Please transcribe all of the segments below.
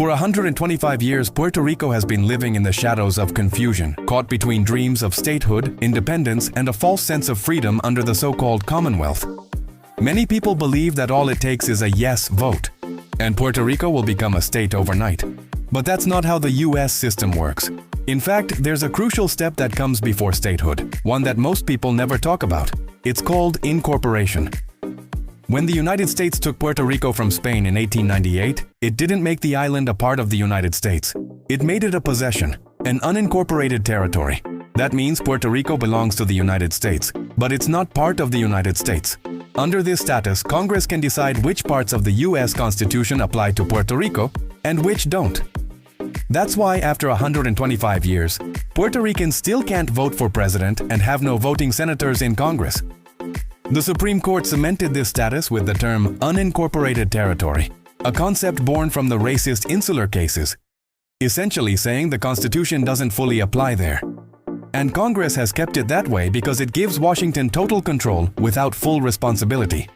For 125 years, Puerto Rico has been living in the shadows of confusion, caught between dreams of statehood, independence, and a false sense of freedom under the so-called Commonwealth. Many people believe that all it takes is a yes vote, and Puerto Rico will become a state overnight. But that's not how the US system works. In fact, there's a crucial step that comes before statehood, one that most people never talk about. It's called incorporation. When the United States took Puerto Rico from Spain in 1898, it didn't make the island a part of the United States. It made it a possession, an unincorporated territory. That means Puerto Rico belongs to the United States, but it's not part of the United States. Under this status, Congress can decide which parts of the US Constitution apply to Puerto Rico and which don't. That's why after 125 years, Puerto Ricans still can't vote for president and have no voting senators in Congress. The Supreme Court cemented this status with the term unincorporated territory, a concept born from the racist insular cases, essentially saying the Constitution doesn't fully apply there. And Congress has kept it that way because it gives Washington total control without full responsibility.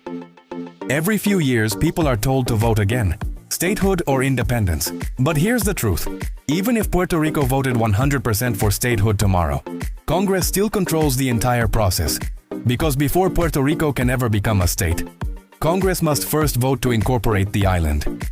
Every few years, people are told to vote again, statehood or independence. But here's the truth. Even if Puerto Rico voted 100% for statehood tomorrow, Congress still controls the entire process. Because before Puerto Rico can ever become a state, Congress must first vote to incorporate the island.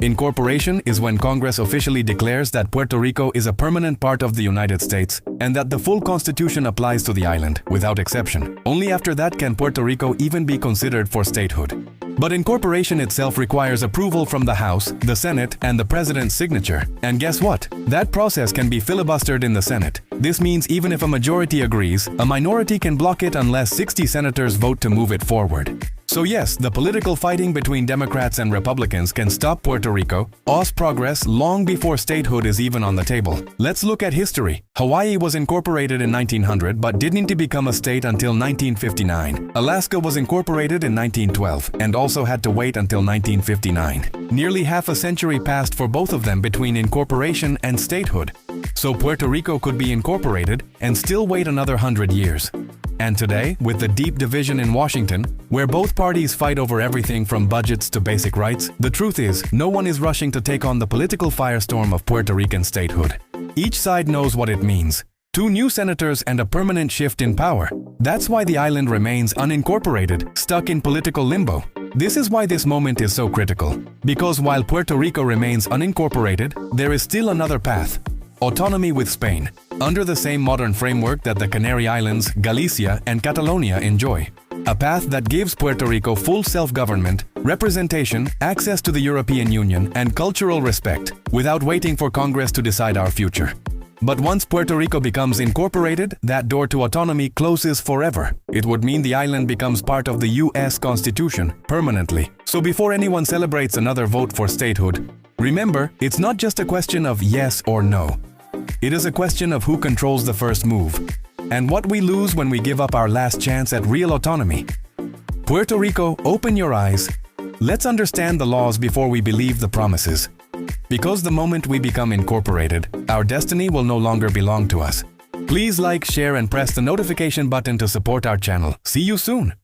Incorporation is when Congress officially declares that Puerto Rico is a permanent part of the United States and that the full Constitution applies to the island, without exception. Only after that can Puerto Rico even be considered for statehood. But incorporation itself requires approval from the House, the Senate, and the President's signature. And guess what? That process can be filibustered in the Senate. This means even if a majority agrees, a minority can block it unless 60 senators vote to move it forward. So yes, the political fighting between Democrats and Republicans can stop Puerto Rico, O's progress long before statehood is even on the table. Let's look at history. Hawaii was incorporated in 1900 but didn't become a state until 1959. Alaska was incorporated in 1912 and also had to wait until 1959. Nearly half a century passed for both of them between incorporation and statehood. So Puerto Rico could be incorporated and still wait another 100 years. And today, with the deep division in Washington, where both parties fight over everything from budgets to basic rights, the truth is, no one is rushing to take on the political firestorm of Puerto Rican statehood. Each side knows what it means. 2 new senators and a permanent shift in power. That's why the island remains unincorporated, stuck in political limbo. This is why this moment is so critical. Because while Puerto Rico remains unincorporated, there is still another path. Autonomy with Spain, under the same modern framework that the Canary Islands, Galicia, and Catalonia enjoy. A path that gives Puerto Rico full self-government, representation, access to the European Union, and cultural respect, without waiting for Congress to decide our future. But once Puerto Rico becomes incorporated, that door to autonomy closes forever. It would mean the island becomes part of the US Constitution, permanently. So before anyone celebrates another vote for statehood, remember, it's not just a question of yes or no. It is a question of who controls the first move, and what we lose when we give up our last chance at real autonomy. Puerto Rico, open your eyes. Let's understand the laws before we believe the promises. Because the moment we become incorporated, our destiny will no longer belong to us. Please like, share, and press the notification button to support our channel. See you soon!